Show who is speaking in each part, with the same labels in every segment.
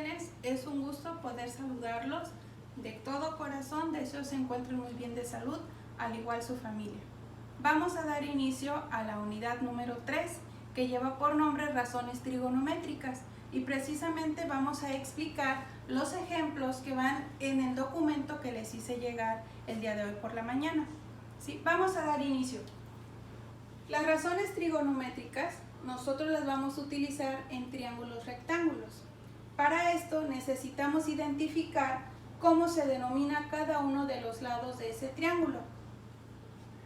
Speaker 1: jóvenes, es un gusto poder saludarlos. De todo corazón deseo se encuentren muy bien de salud, al igual su familia. Vamos a dar inicio a la unidad número 3, que lleva por nombre razones trigonométricas, y precisamente vamos a explicar los ejemplos que van en el documento que les hice llegar el día de hoy por la mañana. ¿Sí? Vamos a dar inicio. Las razones trigonométricas nosotros las vamos a utilizar en triángulos rectángulos. Para esto necesitamos identificar cómo se denomina cada uno de los lados de ese triángulo.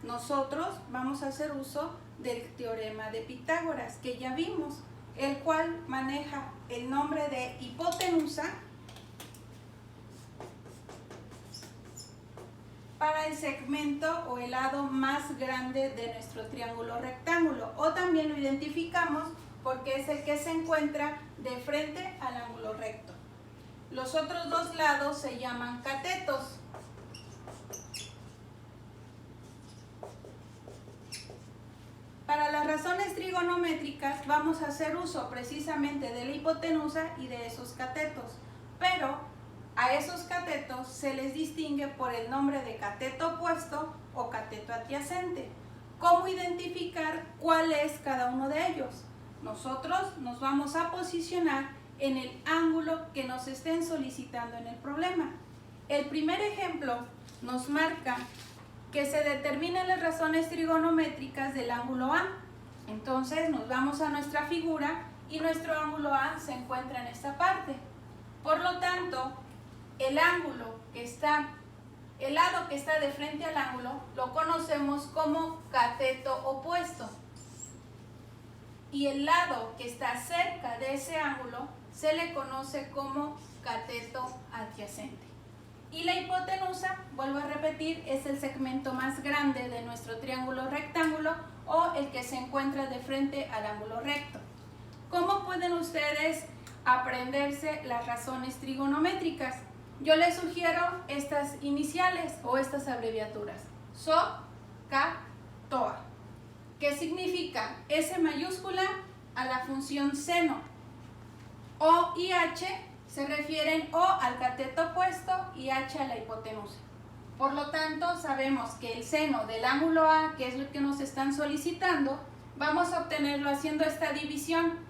Speaker 1: Nosotros vamos a hacer uso del teorema de Pitágoras, que ya vimos, el cual maneja el nombre de hipotenusa para el segmento o el lado más grande de nuestro triángulo rectángulo, o también lo identificamos porque es el que se encuentra de frente al ángulo recto. Los otros dos lados se llaman catetos. Para las razones trigonométricas vamos a hacer uso precisamente de la hipotenusa y de esos catetos, pero a esos catetos se les distingue por el nombre de cateto opuesto o cateto adyacente. ¿Cómo identificar cuál es cada uno de ellos? Nosotros nos vamos a posicionar en el ángulo que nos estén solicitando en el problema. El primer ejemplo nos marca que se determinen las razones trigonométricas del ángulo A. Entonces nos vamos a nuestra figura y nuestro ángulo A se encuentra en esta parte. Por lo tanto, el lado que está de frente al ángulo lo conocemos como cateto opuesto. Y el lado que está cerca de ese ángulo se le conoce como cateto adyacente. Y la hipotenusa, vuelvo a repetir, es el segmento más grande de nuestro triángulo rectángulo o el que se encuentra de frente al ángulo recto. ¿Cómo pueden ustedes aprenderse las razones trigonométricas? Yo les sugiero estas iniciales o estas abreviaturas. SO, K, TOA. ¿Qué significa? S mayúscula a la función seno. O y H se refieren O al cateto opuesto y H a la hipotenusa. Por lo tanto, sabemos que el seno del ángulo A, que es lo que nos están solicitando, vamos a obtenerlo haciendo esta división,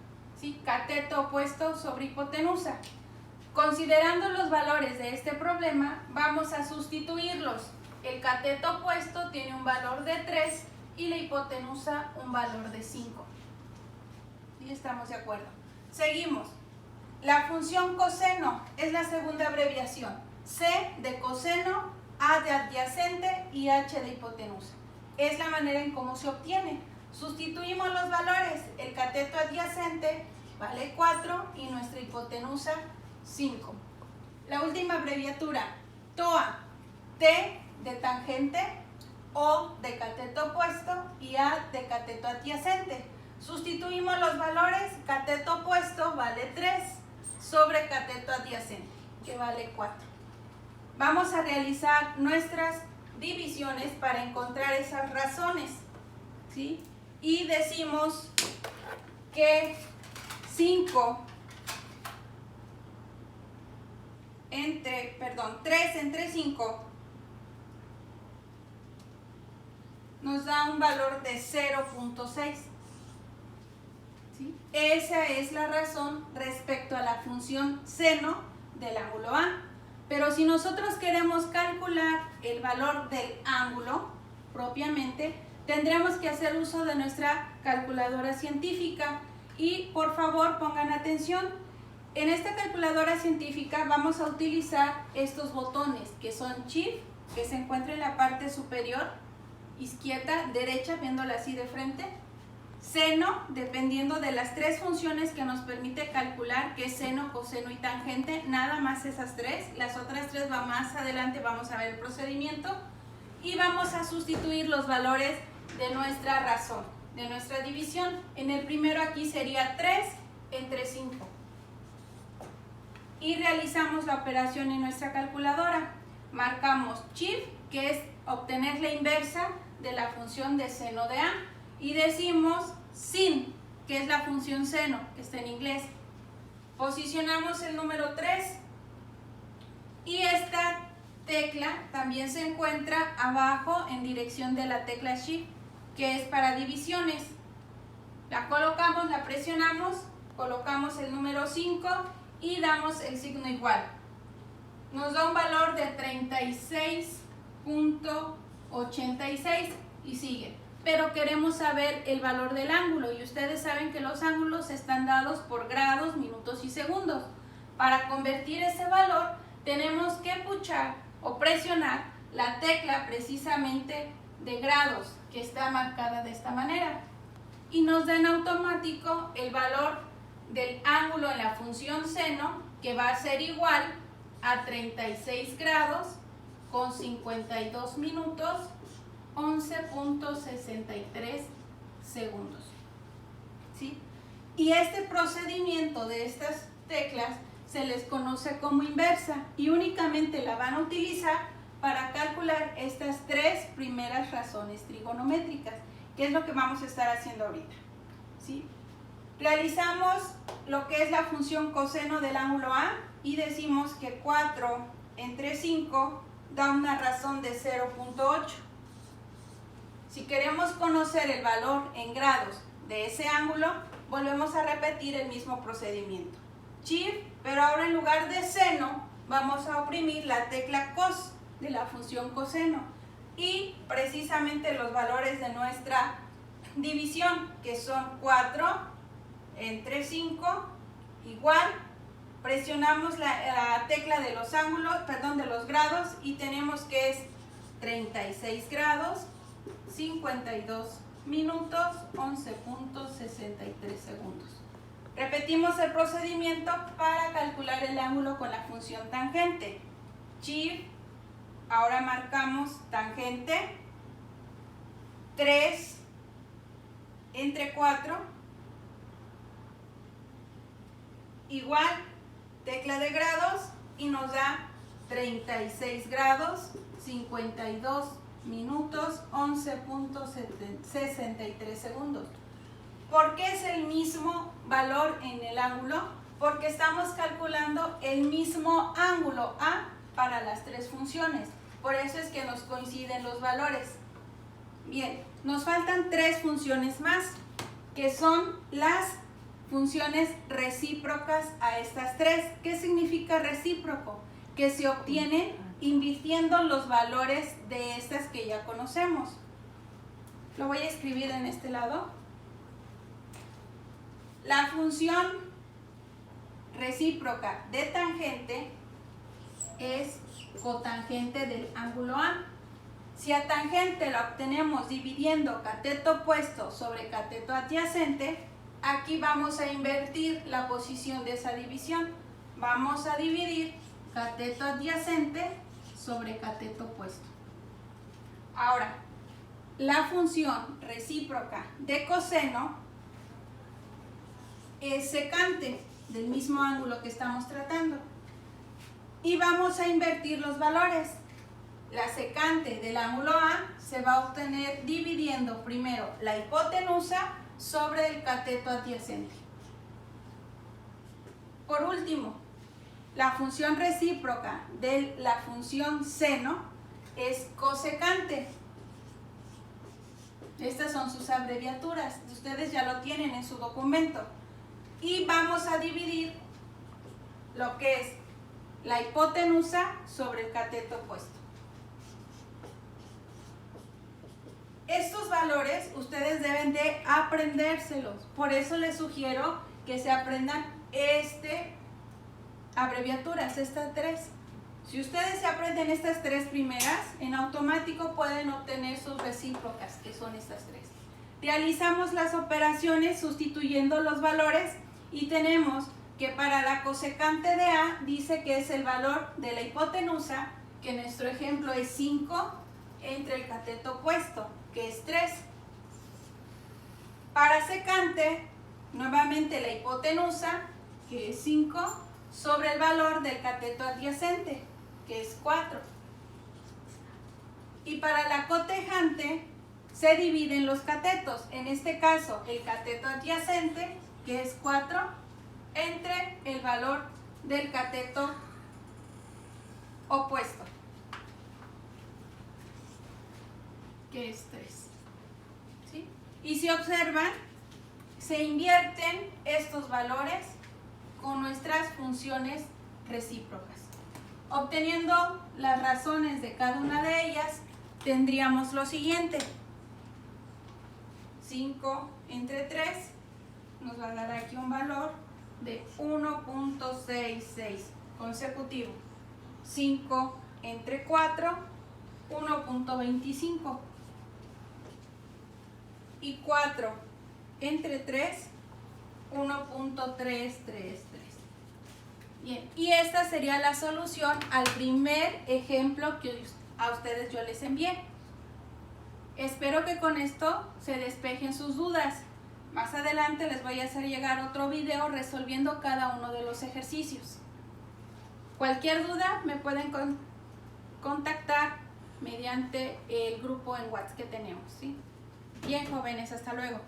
Speaker 1: ¿sí? Cateto opuesto sobre hipotenusa. Considerando los valores de este problema, vamos a sustituirlos. El cateto opuesto tiene un valor de 3 y la hipotenusa un valor de 5. ¿Sí? ¿Estamos de acuerdo? Seguimos. La función coseno es la segunda abreviación. C de coseno, A de adyacente y H de hipotenusa. Es la manera en cómo se obtiene. Sustituimos los valores. El cateto adyacente vale 4 y nuestra hipotenusa 5. La última abreviatura, TOA, T de tangente, O de cateto opuesto y A de cateto adyacente. Sustituimos los valores, cateto opuesto vale 3 sobre cateto adyacente, que vale 4. Vamos a realizar nuestras divisiones para encontrar esas razones, ¿sí? Y decimos que 3 entre 5 nos da un valor de 0.6. ¿Sí? Esa es la razón respecto a la función seno del ángulo A. Pero si nosotros queremos calcular el valor del ángulo propiamente, tendremos que hacer uso de nuestra calculadora científica. Y por favor pongan atención, en esta calculadora científica vamos a utilizar estos botones que son Shift, que se encuentra en la parte superior, izquierda, derecha, viéndola así de frente, seno, dependiendo de las tres funciones que nos permite calcular, que es seno, coseno y tangente, nada más esas tres. Las otras tres va más adelante, vamos a ver el procedimiento, y vamos a sustituir los valores de nuestra razón, de nuestra división. En el primero aquí sería 3 entre 5. Y realizamos la operación en nuestra calculadora. Marcamos Shift, que es obtener la inversa de la función de seno de A. Y decimos sin, que es la función seno, que está en inglés. Posicionamos el número 3 y esta tecla también se encuentra abajo en dirección de la tecla Shift, que es para divisiones. La colocamos, la presionamos, colocamos el número 5 y damos el signo igual. Nos da un valor de 36.86 y sigue. Pero queremos saber el valor del ángulo y ustedes saben que los ángulos están dados por grados, minutos y segundos. Para convertir ese valor tenemos que puchar o presionar la tecla precisamente de grados, que está marcada de esta manera, y nos da en automático el valor del ángulo en la función seno, que va a ser igual a 36 grados con 52 minutos 11.63 segundos. ¿Sí? Y este procedimiento de estas teclas se les conoce como inversa y únicamente la van a utilizar para calcular estas tres primeras razones trigonométricas, que es lo que vamos a estar haciendo ahorita. ¿Sí? Realizamos lo que es la función coseno del ángulo A y decimos que 4 entre 5 da una razón de 0.8. Si queremos conocer el valor en grados de ese ángulo, volvemos a repetir el mismo procedimiento. Shift, pero ahora en lugar de seno, vamos a oprimir la tecla cos de la función coseno. Y precisamente los valores de nuestra división, que son 4 entre 5, igual, presionamos la tecla de los ángulos, perdón, de los grados y tenemos que es 36 grados, 52 minutos, 11.63 segundos. Repetimos el procedimiento para calcular el ángulo con la función tangente. Shift, ahora marcamos tangente, 3 entre 4, igual, tecla de grados y nos da 36 grados, 52 minutos, 11.63 segundos. ¿Por qué es el mismo valor en el ángulo? Porque estamos calculando el mismo ángulo A para las tres funciones. Por eso es que nos coinciden los valores. Bien, nos faltan tres funciones más, que son las funciones recíprocas a estas tres. ¿Qué significa recíproco? Que se obtienen invirtiendo los valores de estas que ya conocemos. Lo voy a escribir en este lado. La función recíproca de tangente es cotangente del ángulo A. Si a tangente la obtenemos dividiendo cateto opuesto sobre cateto adyacente, aquí vamos a invertir la posición de esa división. Vamos a dividir cateto adyacente sobre cateto opuesto. Ahora, la función recíproca de coseno es secante del mismo ángulo que estamos tratando. Y vamos a invertir los valores. La secante del ángulo A se va a obtener dividiendo primero la hipotenusa sobre el cateto adyacente. Por último, la función recíproca de la función seno es cosecante. Estas son sus abreviaturas. Ustedes ya lo tienen en su documento. Y vamos a dividir lo que es la hipotenusa sobre el cateto opuesto. Estos valores ustedes deben de aprendérselos. Por eso les sugiero que se aprendan abreviaturas, estas tres. Si ustedes se aprenden estas tres primeras, en automático pueden obtener sus recíprocas, que son estas tres. Realizamos las operaciones sustituyendo los valores y tenemos que para la cosecante de A dice que es el valor de la hipotenusa, que en nuestro ejemplo es 5 entre el cateto opuesto, que es 3. Para secante, nuevamente la hipotenusa, que es 5, sobre el valor del cateto adyacente, que es 4. Y para la cotejante se dividen los catetos. En este caso, el cateto adyacente, que es 4, entre el valor del cateto opuesto, que es 3. ¿Sí? Y si observan, se invierten estos valores con nuestras funciones recíprocas. Obteniendo las razones de cada una de ellas, tendríamos lo siguiente. 5 entre 3 nos va a dar aquí un valor de 1.66 consecutivo. 5 entre 4, 1.25. Y 4 entre 3, 1.333. Bien, y esta sería la solución al primer ejemplo que a ustedes yo les envié. Espero que con esto se despejen sus dudas. Más adelante les voy a hacer llegar otro video resolviendo cada uno de los ejercicios. Cualquier duda me pueden contactar mediante el grupo en WhatsApp que tenemos, ¿sí? Bien, jóvenes, hasta luego.